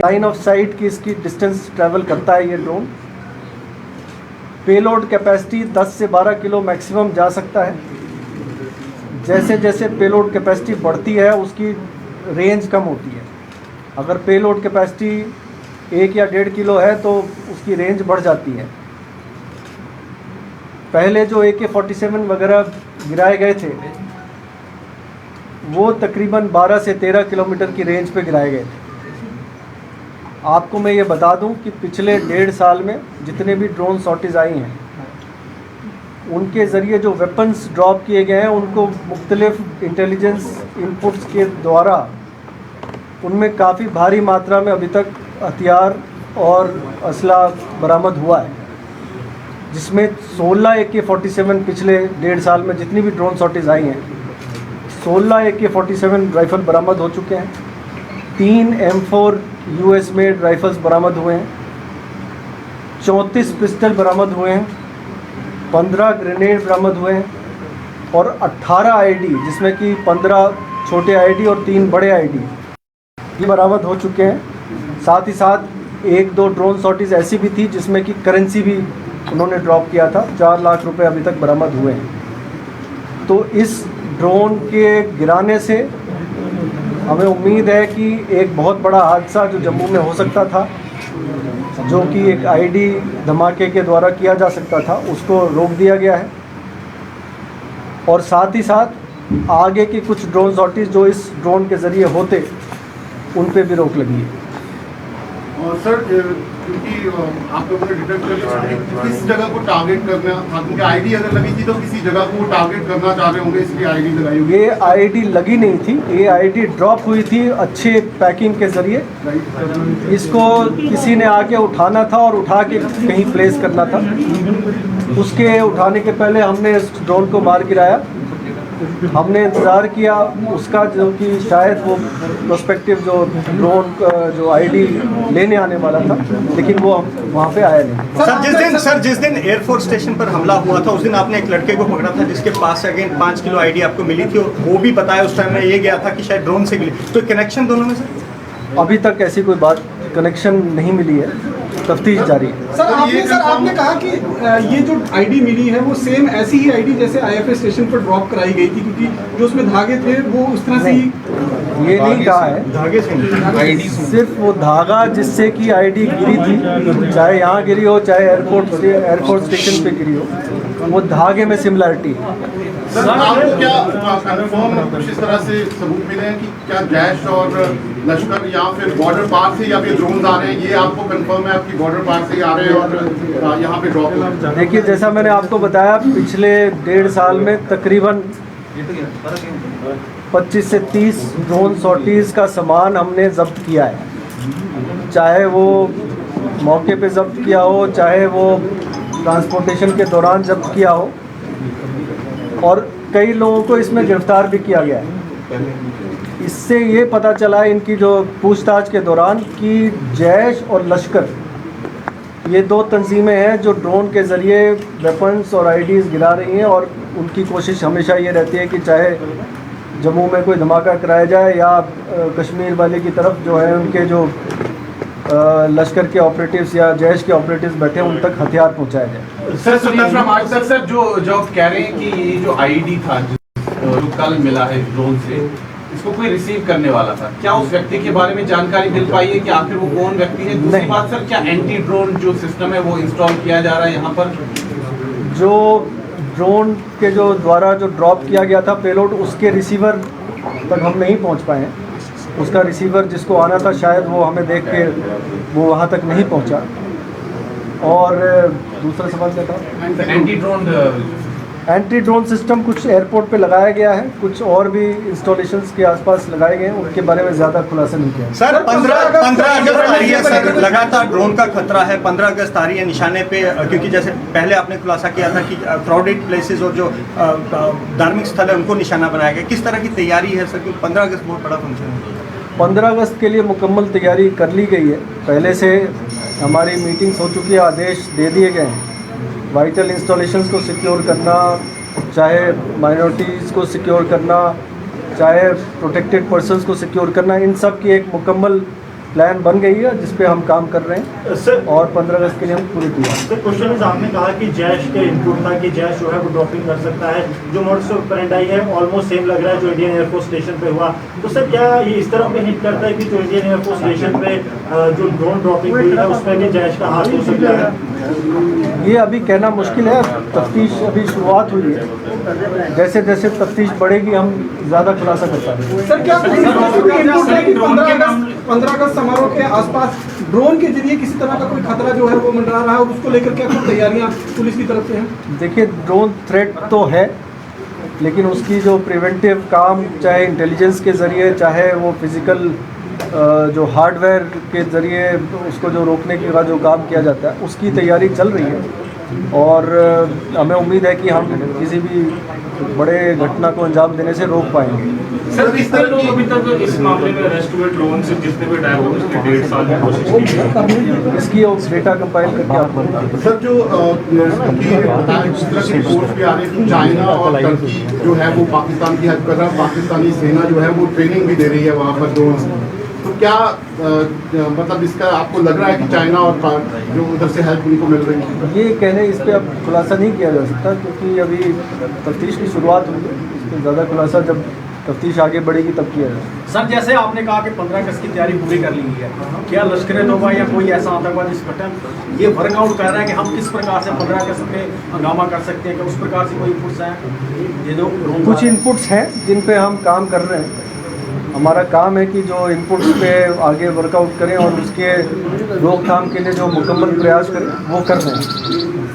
Line of site की इसकी distance travel करता है ये ड्रोन। पेलोड कैपेसिटी 10 से 12 किलो मैक्सिमम जा सकता है। जैसे जैसे पेलोड कैपेसिटी बढ़ती है उसकी रेंज कम होती है। अगर पेलोड कैपेसिटी 1 या 1.5 किलो है तो उसकी रेंज बढ़ जाती है। पहले जो AK-47 वगैरह गिराए गए थे वो तकरीबन 12 से 13 किलोमीटर की रेंज पे गिराए गए थे। आपको मैं ये बता दूं कि पिछले 1.5 साल में जितने भी ड्रोन शॉर्टेज आई हैं उनके ज़रिए जो वेपन्स ड्रॉप किए गए हैं उनको मुख्तलिफ इंटेलिजेंस इनपुट्स के द्वारा उनमें काफ़ी भारी मात्रा में अभी तक हथियार और असला बरामद हुआ है, जिसमें 16 AK-47 पिछले 1.5 साल में जितनी भी ड्रोन शॉर्टेज आई हैं 16 AK-47 राइफ़ल बरामद हो चुके हैं। 3 M4 US मेड राइफ़ल्स बरामद हुए हैं। 34 पिस्टल बरामद हुए हैं। 15 ग्रेनेड बरामद हुए हैं और 18 ID जिसमें कि 15 छोटे ID और 3 बड़े ID ये बरामद हो चुके हैं। साथ ही साथ 1-2 ड्रोन शॉर्टेज ऐसी भी थी जिसमें कि करेंसी भी उन्होंने ड्रॉप किया था। 4 लाख रुपए अभी तक बरामद हुए हैं। तो इस ड्रोन के गिराने से हमें उम्मीद है कि एक बहुत बड़ा हादसा जो जम्मू में हो सकता था, जो कि एक ID धमाके के द्वारा किया जा सकता था, उसको रोक दिया गया है। और साथ ही साथ आगे की कुछ ड्रोन शॉर्टेज जो इस ड्रोन के ज़रिए होते उन पे भी रोक लगी है। और सर क्योंकि आप लोगों ने डिटेक्ट कर किस जगह को टारगेट करना था, क्योंकि ID अगर लगी थी तो किसी जगह को टारगेट करना चाह रहे होंगे इसलिए ID लगाई होगी। ये ID लगी नहीं थी, ये ID ड्रॉप हुई थी अच्छे पैकिंग के ज़रिए। इसको किसी ने आके उठाना था और उठा के कहीं प्लेस करना था। उसके उठाने के पहले हमने इस ड्रोन को मार गिराया। हमने इंतज़ार किया उसका, जो कि शायद वो प्रोस्पेक्टिव जो ड्रोन जो ID लेने आने वाला था, लेकिन वो वहाँ पे आया नहीं। सर जिस दिन एयरफोर्स स्टेशन पर हमला हुआ था उस दिन आपने एक लड़के को पकड़ा था जिसके पास से अगेन 5 किलो ID आपको मिली थी और वो भी बताया उस टाइम में ये गया था कि शायद ड्रोन से मिली। तो कनेक्शन दोनों में से अभी तक ऐसी कोई बात कनेक्शन नहीं मिली है, तफ्तीश जारी है। सर आपने कहा कि ये जो ID मिली है वो सेम ऐसी ही ID जैसे IFA स्टेशन पर ड्रॉप कराई गई थी, क्योंकि जो उसमें धागे थे वो उस तरह से ही। ये नहीं कहा है, धागे से सिर्फ वो धागा जिससे कि ID गिरी थी, चाहे यहाँ गिरी हो चाहे एयरपोर्ट स्टेशन पे गिरी हो, वो धागे में सिमिलरिटी है। सर आपको क्या कंफर्म कुछ इस तरह से सबूत मिले हैं कि क्या जैश और लश्कर या फिर बॉर्डर पार से या फिर ड्रोन आ रहे हैं, ये आपको कंफर्म है आपकी बॉर्डर पार से ही आ रहे हैं और यहाँ पे ड्रॉप हो रहे हैं? देखिए, जैसा मैंने आपको बताया पिछले 1.5 साल में तकरीबन 25 से 30 ड्रोन शॉर्टेज का सामान हमने जब्त किया है। चाहे वो मौके पे जब्त किया हो, चाहे वो ट्रांसपोर्टेशन के दौरान जब्त किया हो, और कई लोगों को इसमें गिरफ्तार भी किया गया है। इससे ये पता चला इनकी जो पूछताछ के दौरान कि जैश और लश्कर ये 2 तंजीमें हैं जो ड्रोन के ज़रिए वेपन्स और IDs गिरा रही हैं, और उनकी कोशिश हमेशा ये रहती है कि चाहे जम्मू में कोई धमाका कराया जाए या कश्मीर वाले की तरफ जो है उनके जो लश्कर के ऑपरेटिव्स या जैश के ऑपरेटिव्स बैठे उन तक हथियार पहुंचाया जाए। सर जो कह रहे हैं कि ये जो ID था जो कल मिला है ड्रोन से, इसको कोई रिसीव करने वाला था, क्या उस व्यक्ति के बारे में जानकारी मिल पाई है कि आखिर वो कौन व्यक्ति है? दूसरी बात सर, क्या एंटी ड्रोन जो सिस्टम है वो इंस्टॉल किया जा रहा है यहाँ पर? जो ड्रोन के जो द्वारा जो ड्रॉप किया गया था पेलोड, उसके रिसीवर तक हम नहीं पहुँच पाए हैं। उसका रिसीवर जिसको आना था शायद वो हमें देख के वो वहाँ तक नहीं पहुँचा। और दूसरा सवाल क्या था? एंटी ड्रोन सिस्टम कुछ एयरपोर्ट पे लगाया गया है, कुछ और भी इंस्टॉलेशंस के आसपास लगाए गए हैं, उनके बारे में ज़्यादा खुलासा नहीं किया। सर 15 अगस्त आ रही है सर, लगातार ड्रोन का खतरा है। 15 अगस्त आ रही है निशाने पे, क्योंकि जैसे पहले आपने खुलासा किया था कि क्राउडेड प्लेसेस और जो धार्मिक स्थल है उनको निशाना बनाया गया। किस तरह की तैयारी है सर, क्योंकि 15 अगस्त बहुत बड़ा फंक्शन है? 15 अगस्त के लिए मुकम्मल तैयारी कर ली गई है। पहले से हमारी मीटिंग्स हो चुकी है, आदेश दे दिए गए हैं। वाइटल इंस्टॉलेशंस को सिक्योर करना, चाहे माइनॉरिटीज़ को सिक्योर करना, चाहे प्रोटेक्टेड पर्सन्स को सिक्योर करना, इन सब की एक मुकम्मल प्लान बन गई है जिस पे हम काम कर रहे हैं सर और 15 अगस्त के लिए हम पूरी तैयार हैं। सर क्वेश्चन इज आपने कहा कि जैश के इनपुट था कि जैश जो है वो ड्रॉपिंग कर सकता है, जो मोड्स ऑपरेंडी है ऑलमोस्ट सेम लग रहा है जो इंडियन एयरफोर्स स्टेशन पे हुआ। तो सर क्या ये इस तरह पे हिट करता है कि जो इंडियन एयरफोर्स स्टेशन पे जो ड्रोन ड्रॉपिंग हुई है उसमें भी जैश का हाथ हो सकता है? ये अभी कहना मुश्किल है, तफ्तीश अभी शुरुआत हुई है, जैसे जैसे तफ्तीश बढ़ेगी हम ज़्यादा खुलासा कर पाएंगे। सर क्या इनपुट है कि 15 अगस्त समारोह के आसपास ड्रोन के जरिए किसी तरह का कोई खतरा जो है वो मंडरा रहा है और उसको लेकर क्या कुछ तैयारियां पुलिस की तरफ से हैं? देखिए, ड्रोन थ्रेट तो है, लेकिन उसकी जो प्रिवेंटिव काम, चाहे इंटेलिजेंस के ज़रिए, चाहे वो फिज़िकल जो हार्डवेयर के ज़रिए उसको जो रोकने का जो काम किया जाता है, उसकी तैयारी चल रही है और हमें उम्मीद है कि हम किसी भी बड़े घटना को अंजाम देने से रोक पाएंगे। सर इस तरह लोग अभी तक इस मामले में अरेस्ट हुए ड्रोन से जितने भी डायब हुए उसके 1.5 साल की कोशिश की है। इसकी डेटा कंपाइल करके आपको बताएंगे। सर जो जिस तरह की रिपोर्ट्स भी आ रही है, चाइना और टर्की जो है वो पाकिस्तान की हेल्प कर रहा है, पाकिस्तानी सेना जो है वो ट्रेनिंग भी दे रही है वहाँ पर ड्रोन। तो क्या मतलब इसका आपको लग रहा है कि चाइना और जो उधर से हेल्प उनको मिल रही है? ये कहने इस पर अब खुलासा नहीं किया जा सकता क्योंकि अभी तफ्तीश की शुरुआत हुई है। इस पर ज़्यादा खुलासा जब तफ्तीश आगे बढ़ेगी तब किया जाएगा। सर जैसे आपने कहा कि 15 अगस्त की तैयारी पूरी कर ली है, क्या लश्कर तौबा या कोई ऐसा आतंकवादी संगठन ये वर्कआउट कर रहा है कि हम किस प्रकार से 15 अगस्त में हंगामा कर सकते हैं? कि उस प्रकार से कोई इनपुट्स हैं? ये जो कुछ इनपुट्स हैं जिन पे हम काम कर रहे हैं। हमारा काम है कि जो इनपुट्स पे आगे वर्कआउट करें और उसके रोकथाम के लिए जो मुकम्मल प्रयास करें वो कर रहे हैं।